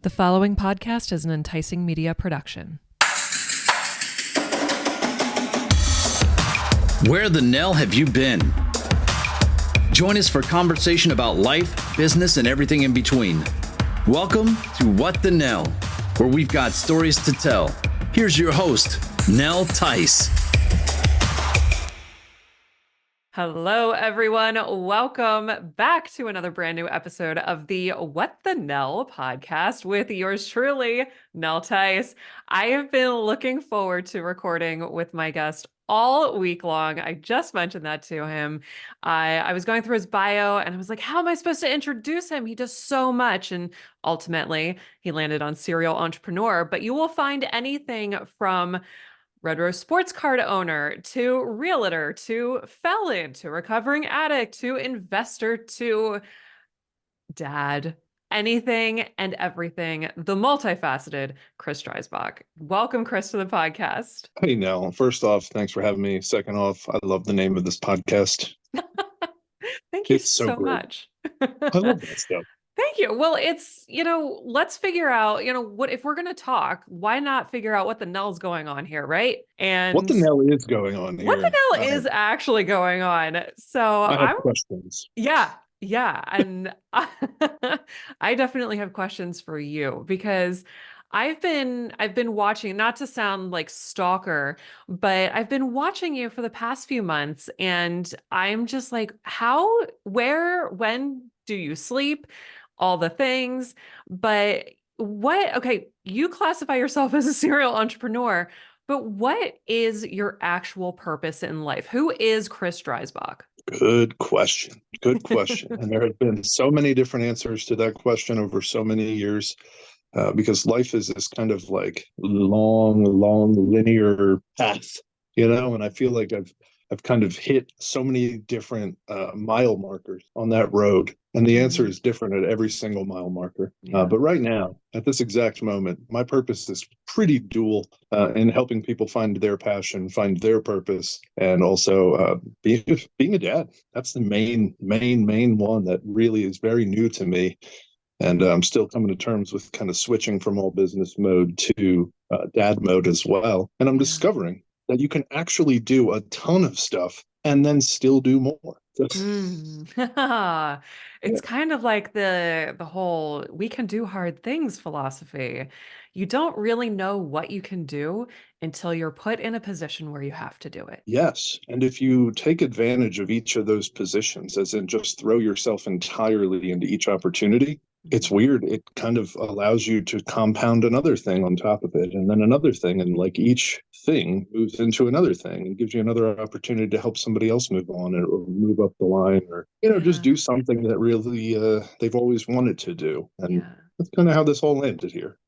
The following podcast is an enticing media production. Where the Nell have you been? Join us for conversation about life, business, and everything in between. Welcome to What the Nell, where we've got stories to tell. Here's your host, Nell Tice. Hello, everyone. Welcome back to another brand new episode of the What the Nell podcast with yours truly, Nell Tice. I have been looking forward to recording with my guest all week long. I just mentioned that to him. I was going through his bio and I was like, how am I supposed to introduce him? He does so much. And ultimately, he landed on serial entrepreneur. But you will find anything from Red Rose sports card owner to realtor to felon to recovering addict to investor to dad, anything and everything, the multifaceted Chris Dreisbach. Welcome, Chris, to the podcast. Hey, Nell. First off, thanks for having me. Second off, I love the name of this podcast. Thank you It's so great. much. I love that stuff. Thank you. Well, it's, let's figure out, what if we're going to talk, why not figure out what the Nell's going on here, right? And What the Nell is going on here? what the Nell is actually going on. So I have questions. Yeah. And I definitely have questions for you because I've been watching, not to sound like stalker, but I've been watching you for the past few months and I'm just like, how, where, when do you sleep? All the things, but okay, you classify yourself as a serial entrepreneur, but what is your actual purpose in life? Who is Chris Dreisbach? Good question. And there have been so many different answers to that question over so many years, because life is this kind of like long linear path, and I feel like I've kind of hit so many different mile markers on that road. And the answer is different at every single mile marker. Yeah. But right now, at this exact moment, my purpose is pretty dual in helping people find their passion, find their purpose, and also being a dad. That's the main one that really is very new to me. And I'm still coming to terms with kind of switching from all business mode to dad mode as well. And I'm discovering that you can actually do a ton of stuff and then still do more. It's kind of like the whole we can do hard things philosophy. You don't really know what you can do until you're put in a position where you have to do it. Yes. And if you take advantage of each of those positions, as in just throw yourself entirely into each opportunity, it's weird. It kind of allows you to compound another thing on top of it, and then another thing. And like each thing moves into another thing and gives you another opportunity to help somebody else move on or move up the line or, just do something that really they've always wanted to do. And that's kind of how this all landed here.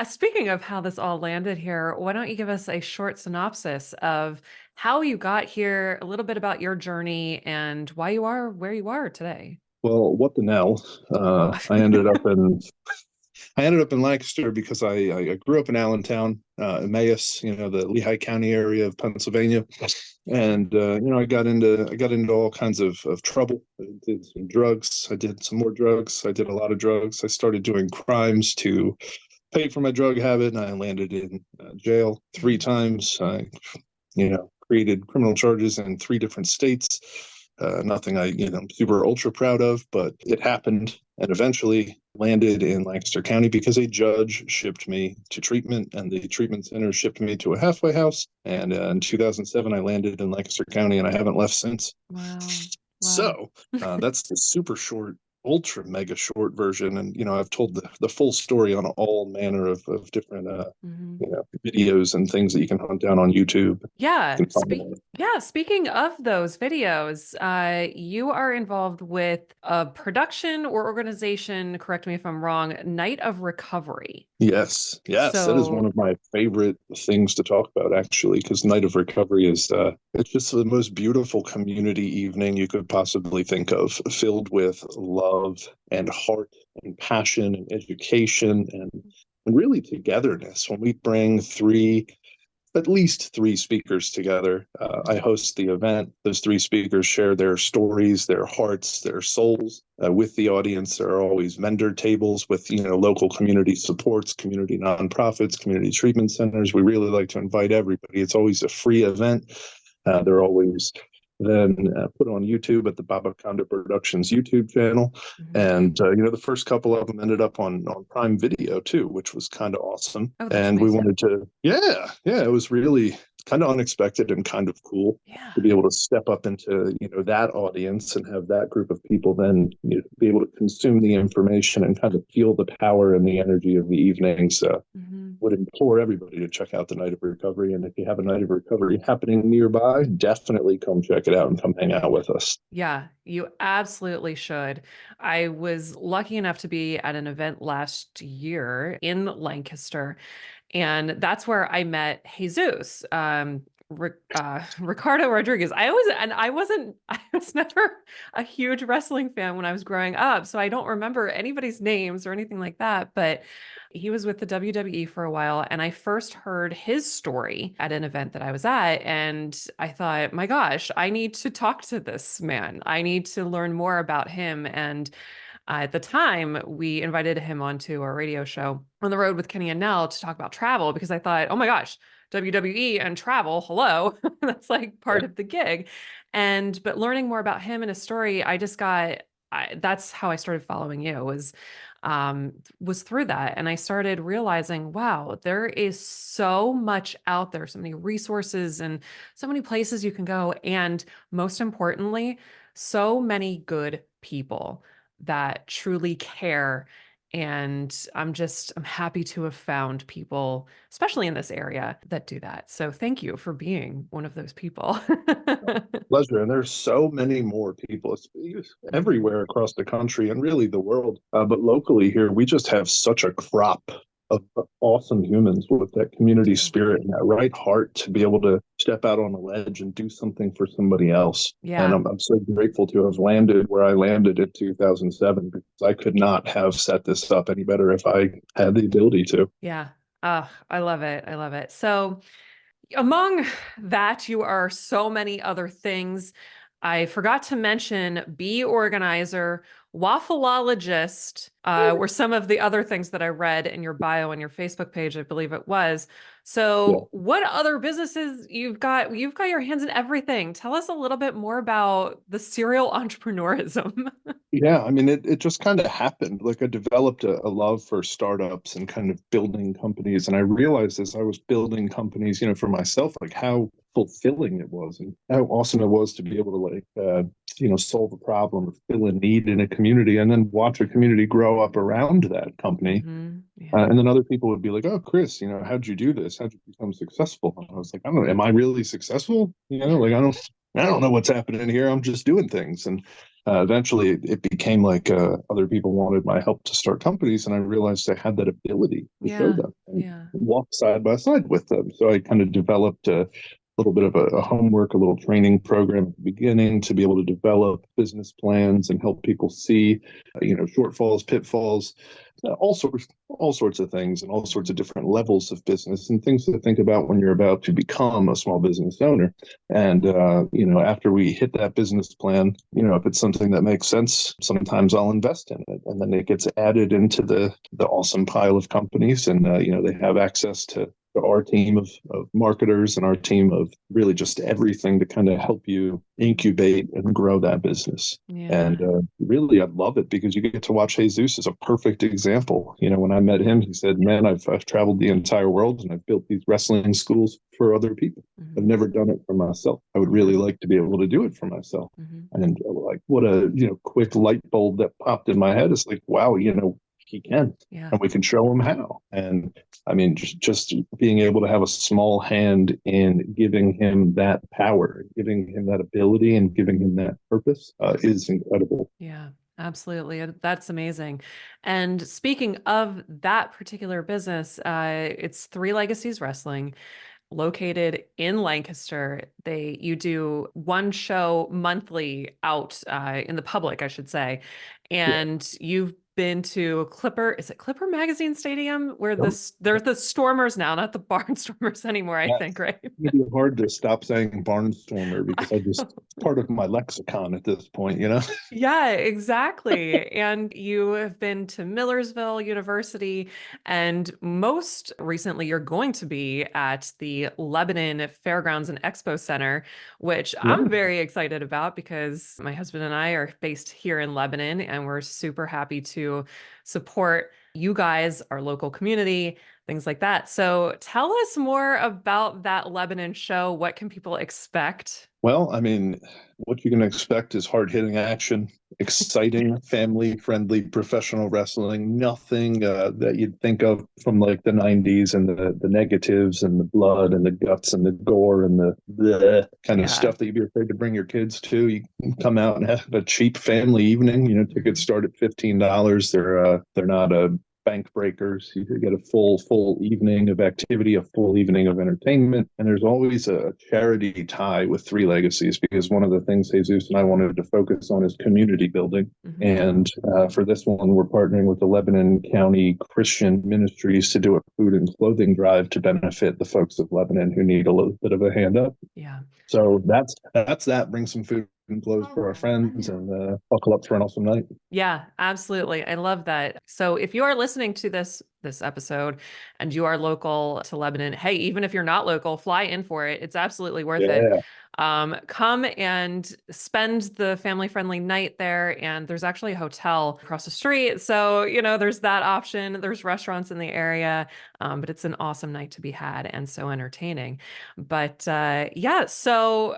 Speaking of how this all landed here, why don't you give us a short synopsis of how you got here, a little bit about your journey and why you are where you are today? Well, what the Nell? I ended up in Lancaster because I grew up in Allentown, Emmaus, the Lehigh County area of Pennsylvania, and I got into all kinds of trouble. I did some drugs. I did some more drugs. I did a lot of drugs. I started doing crimes to pay for my drug habit, and I landed in jail 3 times. I, created criminal charges in 3 different states. Nothing I'm super ultra proud of, but it happened, and eventually landed in Lancaster County because a judge shipped me to treatment, and the treatment center shipped me to a halfway house. And in 2007, I landed in Lancaster County, and I haven't left since. Wow. So that's the super short, ultra mega short version. And, I've told the full story on all manner of different, videos and things that you can hunt down on YouTube. Speaking of those videos, you are involved with a production or organization, correct me if I'm wrong, Night of Recovery. Yes, that is one of my favorite things to talk about, actually, because Night of Recovery is it's just the most beautiful community evening you could possibly think of, filled with love and heart and passion and education and really togetherness. When we bring 3 at least three speakers together. I host the event. Those three speakers share their stories, their hearts, their souls with the audience. There are always vendor tables with, local community supports, community nonprofits, community treatment centers. We really like to invite everybody. It's always a free event. They're always then put on YouTube at the Baba Conda Productions YouTube channel. Mhm. And, the first couple of them ended up on Prime Video too, which was kind of awesome. Oh, that's And we amazing. wanted to, yeah, it was really kind of unexpected and kind of cool Yeah. to be able to step up into, that audience and have that group of people then be able to consume the information and kind of feel the power and the energy of the evening. So Mhm. would implore everybody to check out the Night of Recovery. And if you have a Night of Recovery happening nearby, definitely come check it out and come hang out with us. Yeah, you absolutely should. I was lucky enough to be at an event last year in Lancaster, and that's where I met Jesus, Ricardo Rodriguez. I was never a huge wrestling fan when I was growing up, so I don't remember anybody's names or anything like that. But he was with the WWE for a while, and I first heard his story at an event that I was at, and I thought, my gosh, I need to talk to this man. I need to learn more about him. And at the time, we invited him onto our radio show on the road with Kenny and Nell to talk about travel because I thought, oh my gosh, WWE and travel, hello, that's like Yeah. part of the gig. But learning more about him and his story, that's how I started following you was through that. And I started realizing, wow, there is so much out there, so many resources and so many places you can go. And most importantly, so many good people that truly care. And I'm happy to have found people, especially in this area, that do that. So thank you for being one of those people. Pleasure. And there's so many more people Mhm. everywhere across the country and really the world. But locally here, we just have such a crop of awesome humans with that We community do. spirit and that right heart to be able to step out on a ledge and do something for somebody else. And Yeah. I'm so grateful to have landed where I landed in 2007 because I could not have set this up any better if I had the ability to. Yeah. I love it. I love it. So, among that, you are so many other things. I forgot to mention bee organizer, waffleologist, were some of the other things that I read in your bio on your Facebook page, I believe it was. Yeah. So, what other businesses you've got? You've got your hands in everything. Tell us a little bit more about the serial entrepreneurism. Yeah, I mean, it just kind of happened. Like I developed a love for startups and kind of building companies. And I realized as I was building companies, for myself, like how fulfilling it was and how awesome it was to be able to solve a problem or fill a need in a community and then watch a community grow up around that company. Yeah. And then other people would be like, "Oh, Chris, how'd you do this? How'd you become successful?" And I was like, "I don't know. Am I really successful? Like I don't know what's happening here. I'm just doing things." And eventually, it became like other people wanted my help to start companies, and I realized I had that ability to show Yeah. them and Yeah. walk side by side with them. So I kind of developed a little bit of a homework, a little training program at the beginning to be able to develop business plans and help people see, shortfalls, pitfalls, all sorts of things and all sorts of Mhm. different levels of business and things to think about when you're about to become a small business owner. And after we hit that business plan, if it's something that makes sense, sometimes I'll invest in it, and then it gets added into the awesome pile of companies, and they have access to our team of marketers and our team of really just everything to kind of help you incubate and grow that business. And Yeah. really, I love it because you get to watch Jesus as a perfect example. When I met him, he said, "Man, I've traveled the entire world and I've built these wrestling schools for other people. I've Mhm. never done it for myself. I would Yeah. really like to be able to do it for myself." Mhm. And like, what a quick light bulb that popped in my head. It's like, wow, he can, Yeah. and we can show him how. And I mean, just being able to have a small hand in giving him that power, giving him that ability, and giving him that purpose is incredible. Yeah, absolutely. That's amazing. And speaking of that particular business, it's Three Legacies Wrestling, located in Lancaster. You do one show monthly out in the public, I should say, Yeah. and you've been to Clipper, is it Clipper Magazine Stadium where Yep. they're the Stormers now, not the Barnstormers anymore, I Yeah. think, right? It'd be hard to stop saying barnstormer I because it's know. part of my lexicon at this point, you know? Yeah, exactly. And you have been to Millersville University, and most recently, you're going to be at the Lebanon Fairgrounds and Expo Center, which Yeah. I'm very excited about because my husband and I are based here in Lebanon, and we're super happy to support you guys, our local community, things like that. So tell us more about that Lebanon show. What can people expect? Well, I mean, what you can expect is hard-hitting action, exciting, family-friendly professional wrestling. Nothing that you'd think of from like the '90s and the negatives and the blood and the guts and the gore and the bleh kind of Yeah. stuff that you'd be afraid to bring your kids to. You can come out and have a cheap family evening. You know, tickets Mhm. start at $15. They're not a bank breakers. You could get a full evening of activity, a full evening of entertainment, and there's always a charity tie with Three Legacies because one of the things Jesus and I wanted to focus on is community building. Mhm. And for this one, we're partnering with the Lebanon County Christian Ministries to do a food and clothing drive to benefit the folks of Lebanon who need a little bit of a hand up. Yeah. So that's that. Bring some food and clothes for our friends and buckle up for an awesome night. Yeah, absolutely. I love that. So if you are listening to this episode and you are local to Lebanon, hey, even if you're not local, fly in for it. It's absolutely worth it. Yeah. Come and spend the family-friendly night there. And there's actually a hotel across the street. So, there's that option. There's restaurants in the area, but it's an awesome night to be had and so entertaining. But yeah, so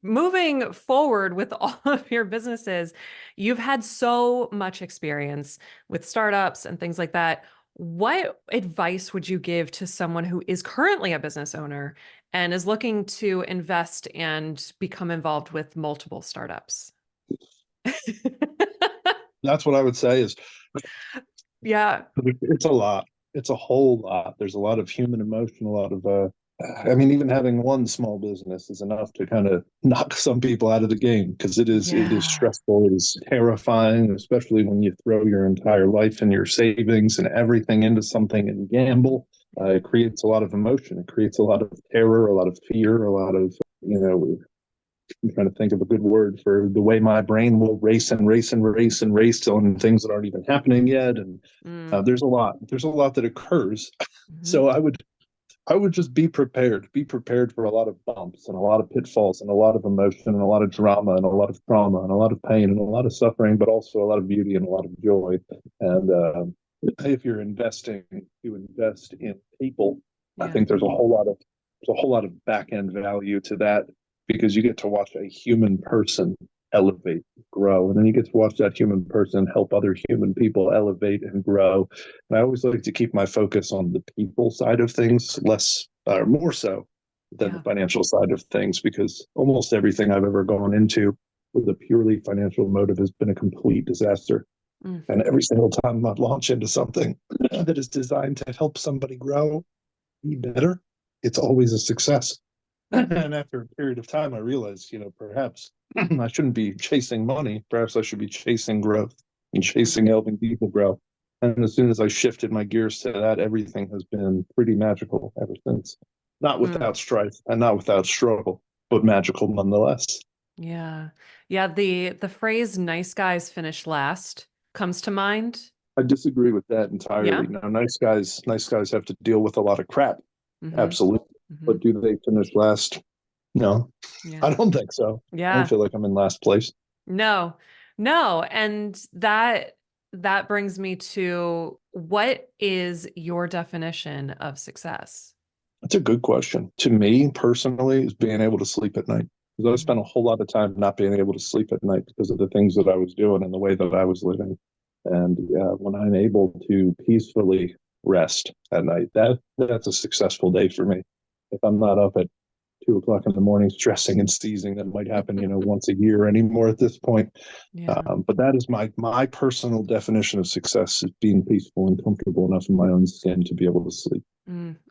moving forward with all of your businesses, you've had so much experience with startups and things like that. What advice would you give to someone who is currently a business owner and is looking to invest and become involved with multiple startups? That's what I would say is Yeah. it's a lot. It's a whole lot. There's a lot of human emotion, a lot of I mean, even having one small business is enough to kind of knock some people out of the game because it is Yeah. stressful, it is terrifying, especially when you throw your entire life and your savings and everything into something and gamble. It creates a lot of emotion. It creates a lot of terror, a lot of fear, a lot of I'm trying to think of a good word for the way my brain will race and race and race and race on things that aren't even happening yet. And Mm. there's a lot that occurs. Mhm. So I would just be prepared for a lot of bumps and a lot of pitfalls and a lot of emotion and a lot of drama and a lot of trauma and a lot of pain and a lot of suffering, but also a lot of beauty and a lot of joy. And if you're investing, you invest in people. I Yeah. think there's a whole lot of back end value to that because you get to watch a human person elevate, grow, and then you get to watch that human person help other human people elevate and grow. And I always like to keep my focus on the people side of things, less or more so than the Yeah. financial side of things, because almost everything I've ever gone into with a purely financial motive has been a complete disaster. Mm. And every single time I launch into something that is designed to help somebody grow, be better, it's always a success. And after a period of time, I realized, perhaps I shouldn't be chasing money. Perhaps I should be chasing growth and chasing Mm. helping people grow. And as soon as I shifted my gears to that, everything has been pretty magical ever since. Not Mm. without strife and not without struggle, but magical nonetheless. Yeah. Yeah, the phrase nice guys finish last comes to mind. I disagree with that entirely. Yeah. Now, nice guys have to deal with a lot of crap. Hmm. Absolutely. Hmm. But do they finish last? No, I Yeah. don't think so. I don't Yeah. feel like I'm in last place. No. No. And that brings me to what is your definition of success? That's a good question. To me personally, is being able to sleep at night. Because I spent Mhm. a whole lot of time not being able to sleep at night because of the things that I was doing and the way that I was living. And when I'm able to peacefully rest at night, that's a successful day for me. If I'm not up at 2 o'clock in the morning stressing and seizing, that might happen, once a year anymore at this point. Yeah. But that is my personal definition of success: is being peaceful and comfortable enough in my own skin to be able to sleep.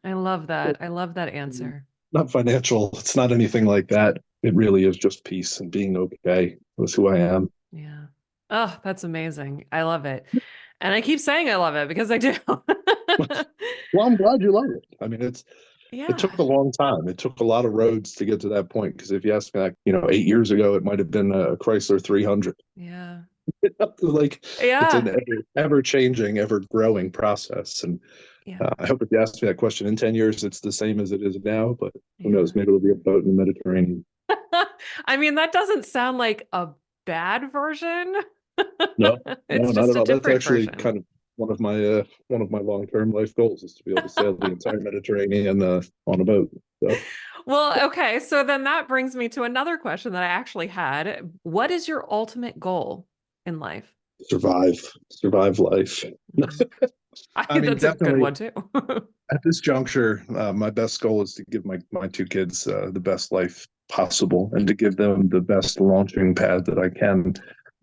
I love that. I love that answer. Not financial. It's not anything like that. It really is just peace and being okay with who I am. Yeah. Oh, that's amazing. I love it. And I keep saying I love it because I do. Well, I'm glad you love it. I mean, it Yeah. took a long time. It took a lot of roads to get to that point. Because if you ask me, like, 8 years ago, it might have been a Chrysler 300. Yeah. Like, it's an Yeah. ever changing, ever growing process. And Yeah. I hope if you ask me that question in 10 years, it's the same as it is now. But who Yeah. knows? Maybe it'll be a boat in the Mediterranean. I mean, that doesn't sound like a bad version. No, no, It's not just at a all. That's different actually version. kind of one of my long term life goals is to be able to sail the entire Mediterranean on a boat. So Well, okay. So then that brings me to another question that I actually had. What is your ultimate goal in life? survive life. Mhm. I mean, That's a good definitely one too. at this juncture, my best goal is to give my two kids the best life possible and to give them the best launching pad that I can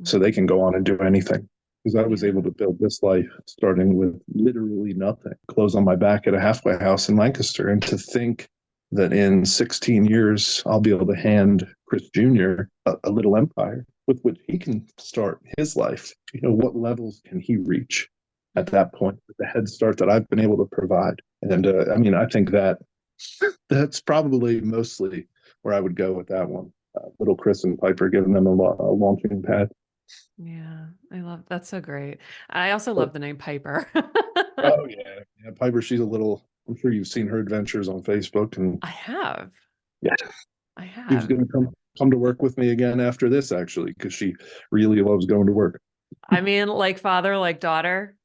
so they can go on and do anything. Because I was Yeah. able to build this life starting with literally nothing, clothes on my back at a halfway house in Lancaster. And to think that in 16 years, I'll be able to hand Chris Jr. a little empire with which he can start his life. What levels can he reach at that point with the head start that I've been able to provide? And I mean, I think that's probably mostly where I would go with that one. Little Chris and Piper giving them a launching pad. Yeah. I love that's so great. I also Oh, love the name Piper. oh yeah, yeah. Piper, she's a little. I'm sure you've seen her adventures on Facebook, and I have. yeah, I she's have. going to come to work with me again after this, actually, because she really loves going to work. I mean, like father, like daughter.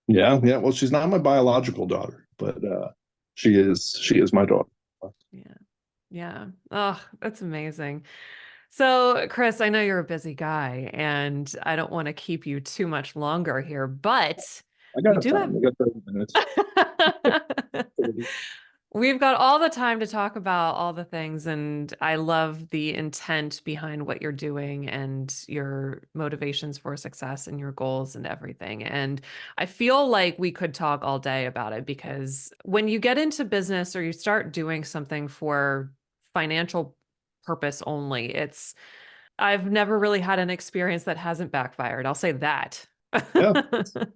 Yeah, yeah. Well, she's not my biological daughter, but she is my daughter. Yeah. Yeah. Oh, that's amazing. So, Chris, I know you're a busy guy and I don't want to keep you too much longer here, but I we got do time. I got 30 minutes. have we've got all the time to talk about all the things, and I love the intent behind what you're doing and your motivations for success and your goals and everything. And I feel like we could talk all day about it because when you get into business or you start doing something for financial purpose only, I've never really had an experience that hasn't backfired. I'll say that. Yeah,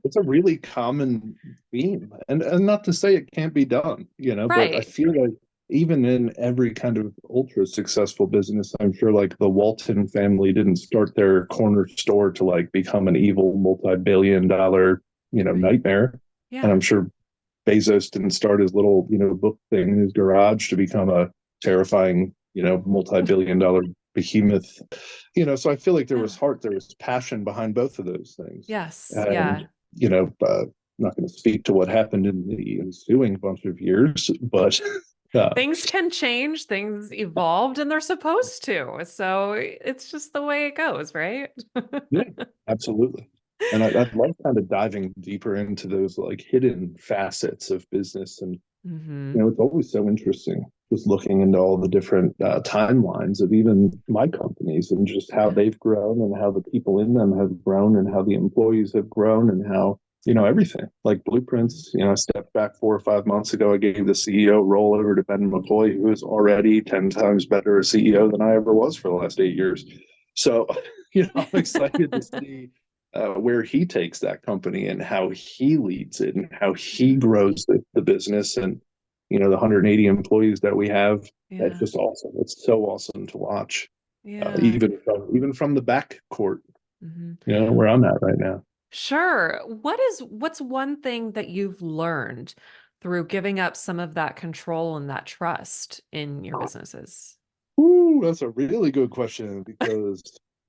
it's a really common theme, and not to say it can't be done, but I Right. feel like even in every kind of ultra successful business, I'm sure like the Walton family didn't start their corner store to like become an evil multi-billion dollar, Right. nightmare. And Yeah. I'm sure Bezos didn't start his little, book thing in his garage to become a terrifying, multi-billion dollar behemoth. So I feel like there was Yeah. heart, there was passion behind both of those things. Yes. And, Yeah. I'm not going to speak to what happened in the ensuing bunch of years, but Things can change, things evolved, and they're supposed to. So it's just the way it goes, right? yeah, absolutely. And I'd love kind of diving deeper into those like hidden facets of business. And Hmm. it's always so interesting just looking into all the different timelines of even my companies and just how Yeah. they've grown and how the people in them have grown and how the employees have grown and how, everything like blueprints. I stepped back 4 or 5 months ago. I gave the CEO role over to Ben McCoy, who is already 10 times better a CEO than I ever was for the last 8 years. So, I'm excited to see where he takes that company and how he leads it and how he Yeah. grows the business. And the 180 employees that we have. That's Yeah. just awesome. It's so awesome to watch, Yeah. even from the back court, Hmm. where I'm at right now. Sure. What's one thing that you've learned through giving up some of that control and that trust in your businesses? Ooh, that's a really good question because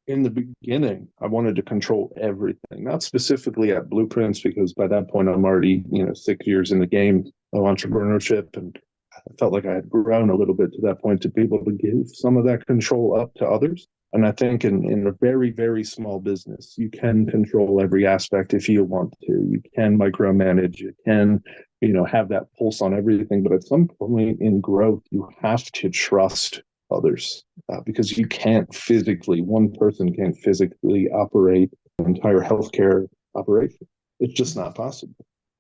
in the beginning, I wanted to control everything, not specifically at Blueprints, because by that point, I'm already, 6 years in the game of entrepreneurship. And I felt like I had grown a little bit to that point to be able to give some of that control up to others. And I think in a very, very small business, you can control every aspect if you want to. You can micromanage, you can, have that pulse on everything. But at some point in growth, you have to trust others because one person can't physically operate an entire healthcare operation. It's just not possible.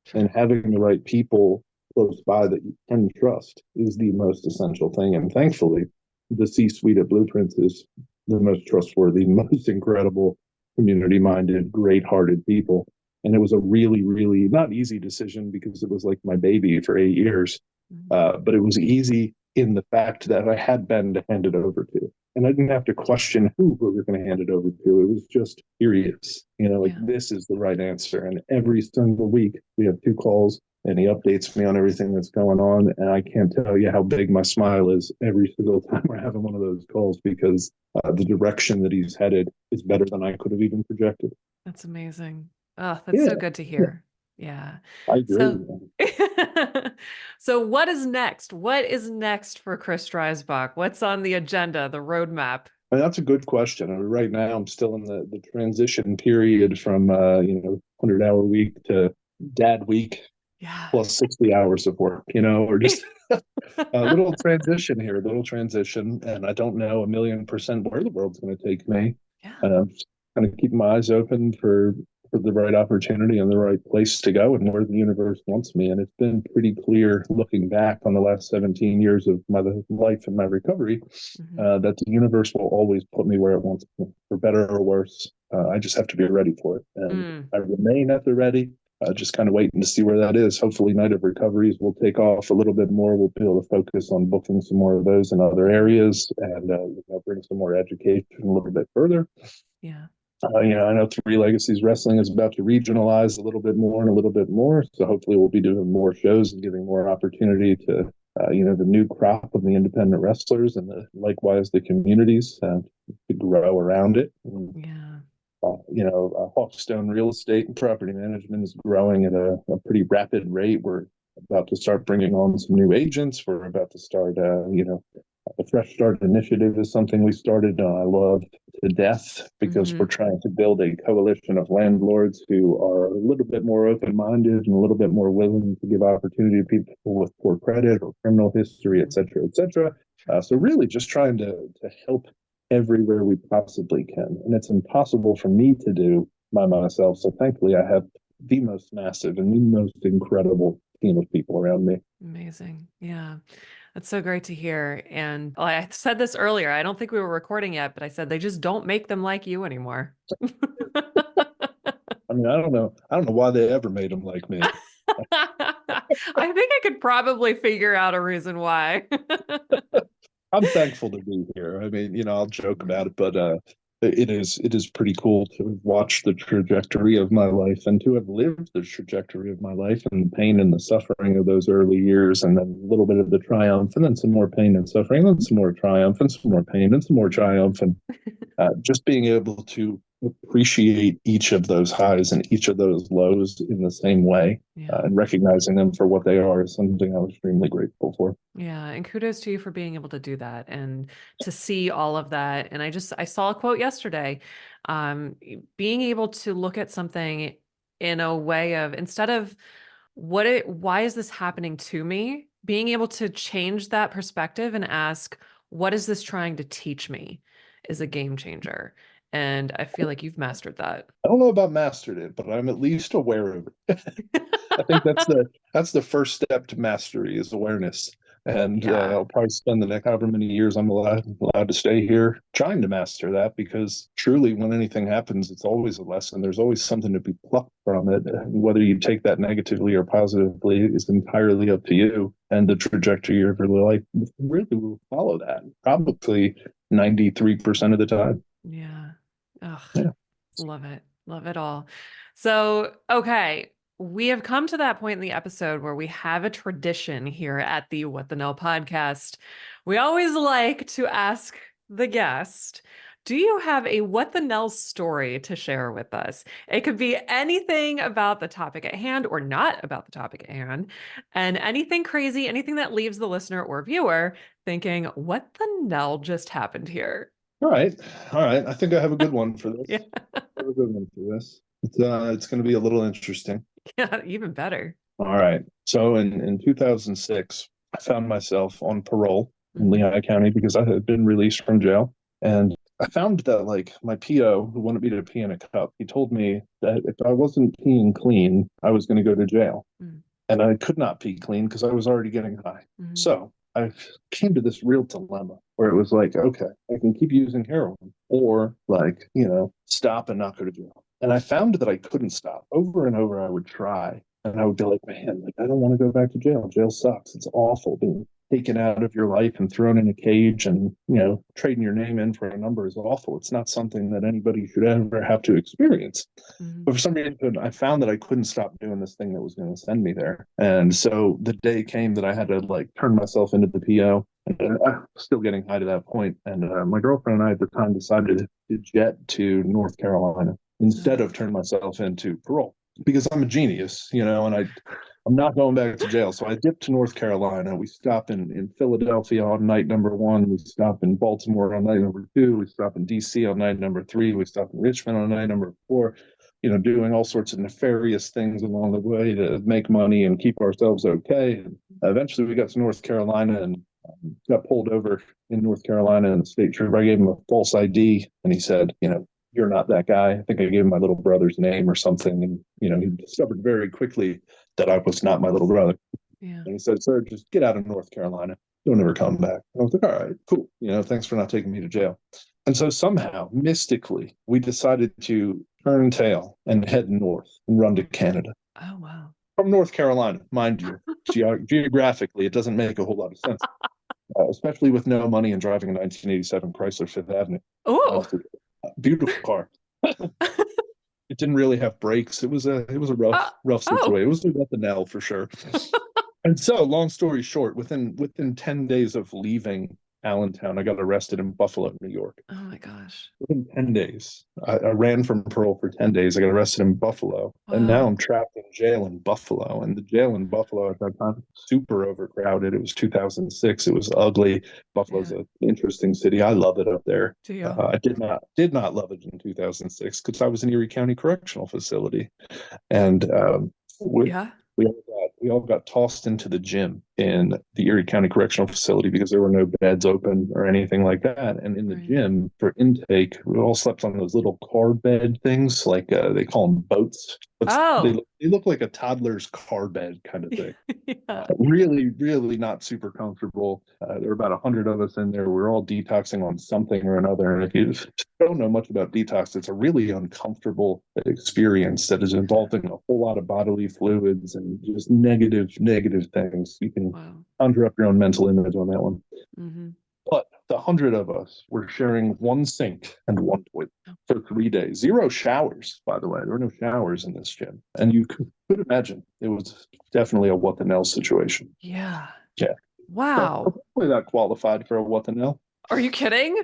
Sure. And having the right people close by that you can trust is the most essential thing. And thankfully, the C suite at Blueprints is the most trustworthy, most incredible, community minded, great hearted people. And it was a really, really not easy decision because it was like my baby for 8 years. But it was easy in the fact that I had Ben to hand it over to. And I didn't have to question who we were going to hand it over to. It was just, here he is. Like, Yeah. this is the right answer. And every single week, we have 2 calls, and he updates me on everything that's going on. And I can't tell you how big my smile is every single time we're having one of those calls, because the direction that he's headed is better than I could have even projected. That's amazing. Oh, that's Yeah, so good to hear. Yeah. I agree. So, so what is next? What is next for Chris Dreisbach? What's on the agenda, the roadmap? I mean, that's a good question. I mean, right now, I'm still in the transition period from 100-hour week to dad week Yeah. plus 60 hours of work. Or just a little transition here, a little transition, and I don't know 1,000,000% where the world's going to take me. Yeah. Just kind of keep my eyes open for the right opportunity and the right place to go and where the universe wants me. And it's been pretty clear looking back on the last 17 years of my life and my recovery that the universe will always put me where it wants me, for better or worse. I just have to be ready for it. And I remain at the ready. Just kind of waiting to see where that is. Hopefully, Night of Recoveries will take off a little bit more. We'll be able to focus on booking some more of those in other areas and bring some more education a little bit further. Yeah. I know Three Legacies Wrestling is about to regionalize a little bit more and a little bit more. So hopefully we'll be doing more shows and giving more opportunity to, the new crop of the independent wrestlers and likewise the communities to grow around it. Yeah. Hawkstone Real Estate and Property Management is growing at a pretty rapid rate. We're about to start bringing on some new agents. We're about to start, the Fresh Start Initiative is something we started. I love to death because we're trying to build a coalition of landlords who are a little bit more open-minded and a little bit more willing to give opportunity to people with poor credit or criminal history, et cetera, et cetera. So really just trying to help everywhere we possibly can. And it's impossible for me to do by myself. So thankfully, I have the most massive and the most incredible team of people around me. Amazing. Yeah. That's so great to hear. And I said this earlier, I don't think we were recording yet, but I said they just don't make them like you anymore. I mean, I don't know why they ever made them like me. I think I could probably figure out a reason why. I'm thankful to be here. I mean, I'll joke about it, but it is pretty cool to have watched the trajectory of my life and to have lived the trajectory of my life and the pain and the suffering of those early years, and then a little bit of the triumph, and then some more pain and suffering, and then some more triumph, and some more pain, and some more triumph, and just being able to appreciate each of those highs and each of those lows in the same way, and recognizing them for what they are is something I'm extremely grateful for. Yeah, and kudos to you for being able to do that and to see all of that. And I saw a quote yesterday, being able to look at something in a way of, instead of why is this happening to me? Being able to change that perspective and ask, what is this trying to teach me, is a game changer. And I feel like you've mastered that. I don't know about mastered it, but I'm at least aware of it. I think that's the first step to mastery, is awareness. And Yeah. I'll probably spend the next however many years I'm allowed to stay here trying to master that, because truly, when anything happens, it's always a lesson. There's always something to be plucked from it. And whether you take that negatively or positively is entirely up to you. And the trajectory of your life really will follow that, probably 93% of the time. Yeah. Ugh, Yeah. love it. Love it all. So, okay, we have come to that point in the episode where we have a tradition here at the What the Nell podcast. We always like to ask the guest, do you have a What the Nell story to share with us? It could be anything about the topic at hand or not about the topic at hand, and anything crazy, anything that leaves the listener or viewer thinking, what the Nell just happened here? All right. All right. I think I have a good one for this. Yeah. I have a good one for this. It's going to be a little interesting. Yeah, even better. All right. So in 2006, I found myself on parole in Lehigh County because I had been released from jail. And I found that, like, my PO, who wanted me to pee in a cup, he told me that if I wasn't peeing clean, I was going to go to jail. And I could not pee clean because I was already getting high. So I came to this real dilemma where it was like, okay, I can keep using heroin or, like, stop and not go to jail. And I found that I couldn't stop. Over and over, I would try. And I would be like, man, like, I don't want to go back to jail. Jail sucks. It's awful being taken out of your life and thrown in a cage, and, trading your name in for a number is awful. It's not something that anybody should ever have to experience. Mhm. But for some reason, I found that I couldn't stop doing this thing that was going to send me there. And so the day came that I had to like turn myself into the PO. And I'm still getting high to that point. And my girlfriend and I at the time decided to jet to North Carolina instead of turn myself into parole, because I'm a genius, and I'm not going back to jail. So I dipped to North Carolina. We stop in Philadelphia on night number 1. We stop in Baltimore on night number 2. We stop in DC on night number 3. We stop in Richmond on night number 4. Doing all sorts of nefarious things along the way to make money and keep ourselves okay. And eventually we got to North Carolina and got pulled over in North Carolina, and the state trooper, I gave him a false ID, and he said, you're not that guy. I think I gave him my little brother's name or something. And, he discovered very quickly that I was not my little brother. Yeah. And he said, sir, just get out of North Carolina. Don't ever come back. And I was like, all right, cool. Thanks for not taking me to jail. And so somehow, mystically, we decided to turn tail and head north and run to Canada. Oh, wow. From North Carolina, mind you. Geographically, it doesn't make a whole lot of sense, especially with no money and driving a 1987 Chrysler Fifth Avenue. Oh, Beautiful car. It didn't really have brakes. It was a rough situation. It was about the Nell for sure. And so, long story short, within 10 days of leaving Allentown, I got arrested in Buffalo, New York. Oh my gosh. Within 10 days. I ran from parole for 10 days. I got arrested in Buffalo. Wow. And now I'm trapped in jail in Buffalo. And the jail in Buffalo at that time, super overcrowded. It was 2006. It was ugly. Buffalo's an interesting city. I love it up there. Do you? I did not love it in 2006 because I was in Erie County Correctional Facility. And Yeah. we all got tossed into the gym in the Erie County Correctional Facility because there were no beds open or anything like that. And in the gym for intake, we all slept on those little car bed things, like they call them boats. But they look like a toddler's car bed kind of thing. Yeah. Really, really not super comfortable. There were about 100 of us in there. We were all detoxing on something or another. And if you don't know much about detox, it's a really uncomfortable experience that is involving a whole lot of bodily fluids and just negative things. You can conjure up your own mental image on that one. Mm-hmm. But the 100 of us were sharing one sink and one toilet for 3 days. 0 showers, by the way. There were no showers in this gym. And you could imagine it was definitely a what the Nell situation. Yeah. Yeah. Wow. So, probably not qualified for a what the Nell. Are you kidding?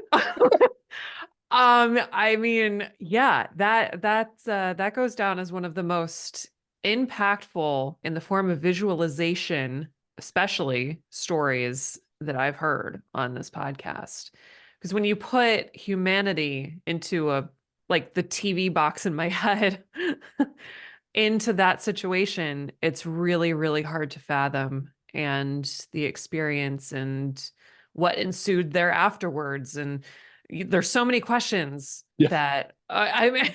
I mean, yeah, that goes down as one of the most impactful in the form of visualization, especially stories that I've heard on this podcast. Because when you put humanity into like the TV box in my head into that situation, it's really, really hard to fathom, and the experience and what ensued there afterwards. And there's so many questions that I mean,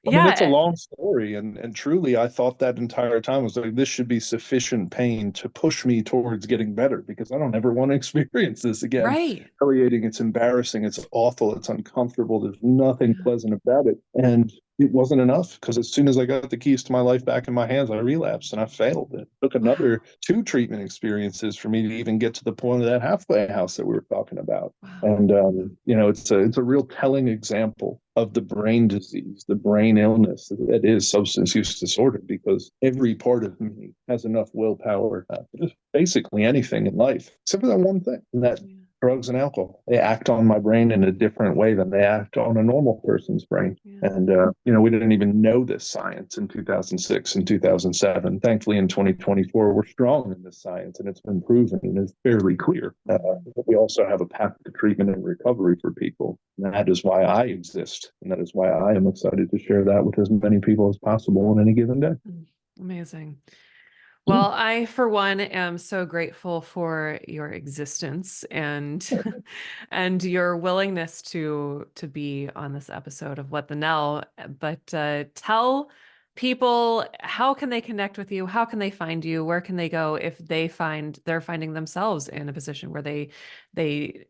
I mean, it's a long story, and truly, I thought that entire time was like, this should be sufficient pain to push me towards getting better, because I don't ever want to experience this again. Right. It's humiliating, it's embarrassing, it's awful, it's uncomfortable. There's nothing pleasant about it, and it wasn't enough, because as soon as I got the keys to my life back in my hands, I relapsed and I failed. It took another 2 treatment experiences for me to even get to the point of that halfway house that we were talking about. And it's a real telling example of the brain disease, the brain illness that is substance use disorder, because every part of me has enough willpower to just basically anything in life, except for that one thing, and that drugs and alcohol. They act on my brain in a different way than they act on a normal person's brain. And, we didn't even know this science in 2006 and 2007. Thankfully, in 2024, we're strong in this science, and it's been proven and it's fairly clear. But we also have a path to treatment and recovery for people. And that is why I exist. And that is why I am excited to share that with as many people as possible on any given day. Amazing. Well, I, for one, am so grateful for your existence and and your willingness to be on this episode of What the Nell. But tell people, how can they connect with you? How can they find you? Where can they go if they're finding themselves in a position where they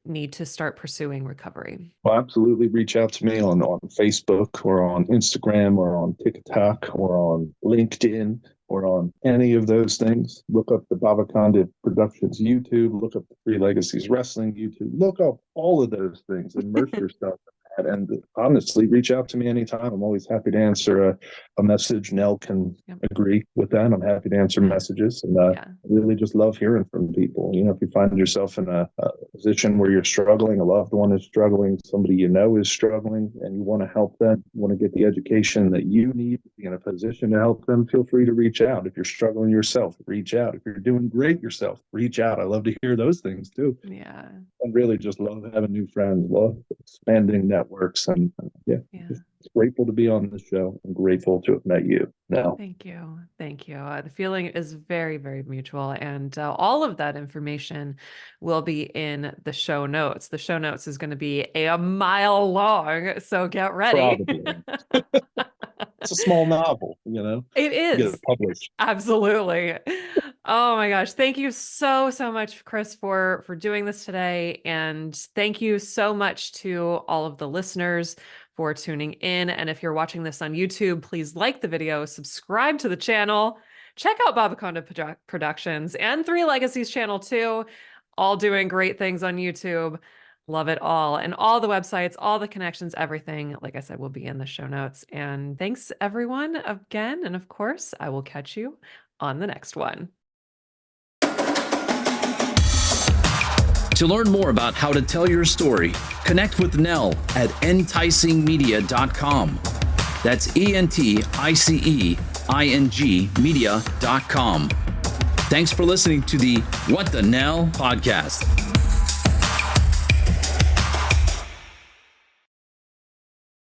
need to start pursuing recovery? Well, absolutely reach out to me on Facebook or on Instagram or on TikTok or on LinkedIn or on any of those things. Look up the Babaconda Productions YouTube, look up the Three Legacies Wrestling YouTube, look up all of those things, immerse yourself in that. And honestly, reach out to me anytime. I'm always happy to answer a message. Nell can agree with that. I'm happy to answer messages. And I really just love hearing from people. You know, if you find yourself in a position where you're struggling, a loved one is struggling, somebody you know is struggling, and you want to help them, you want to get the education that you need to be in a position to help them, feel free to reach out. If you're struggling yourself, reach out. If you're doing great yourself, reach out. I love to hear those things too. Yeah. And really just love having new friends, love expanding networks. And just grateful to be on the show. I'm grateful to have met you. Now, thank you. Thank you. The feeling is very, very mutual. And all of that information will be in the show notes. The show notes is going to be a mile long. So get ready. probably. It's a small novel, you know? It Get is. it published. Absolutely. Oh my gosh. Thank you so, so much, Chris, for doing this today. And thank you so much to all of the listeners for tuning in. And if you're watching this on YouTube, please like the video, subscribe to the channel, check out Babaconda Productions and Three Legacies channel too. All doing great things on YouTube. Love it all. And all the websites, all the connections, everything, like I said, will be in the show notes. And thanks everyone again. And of course, I will catch you on the next one. To learn more about how to tell your story, connect with Nell at enticingmedia.com. That's ENTICEING media.com. Thanks for listening to the What the Nell podcast.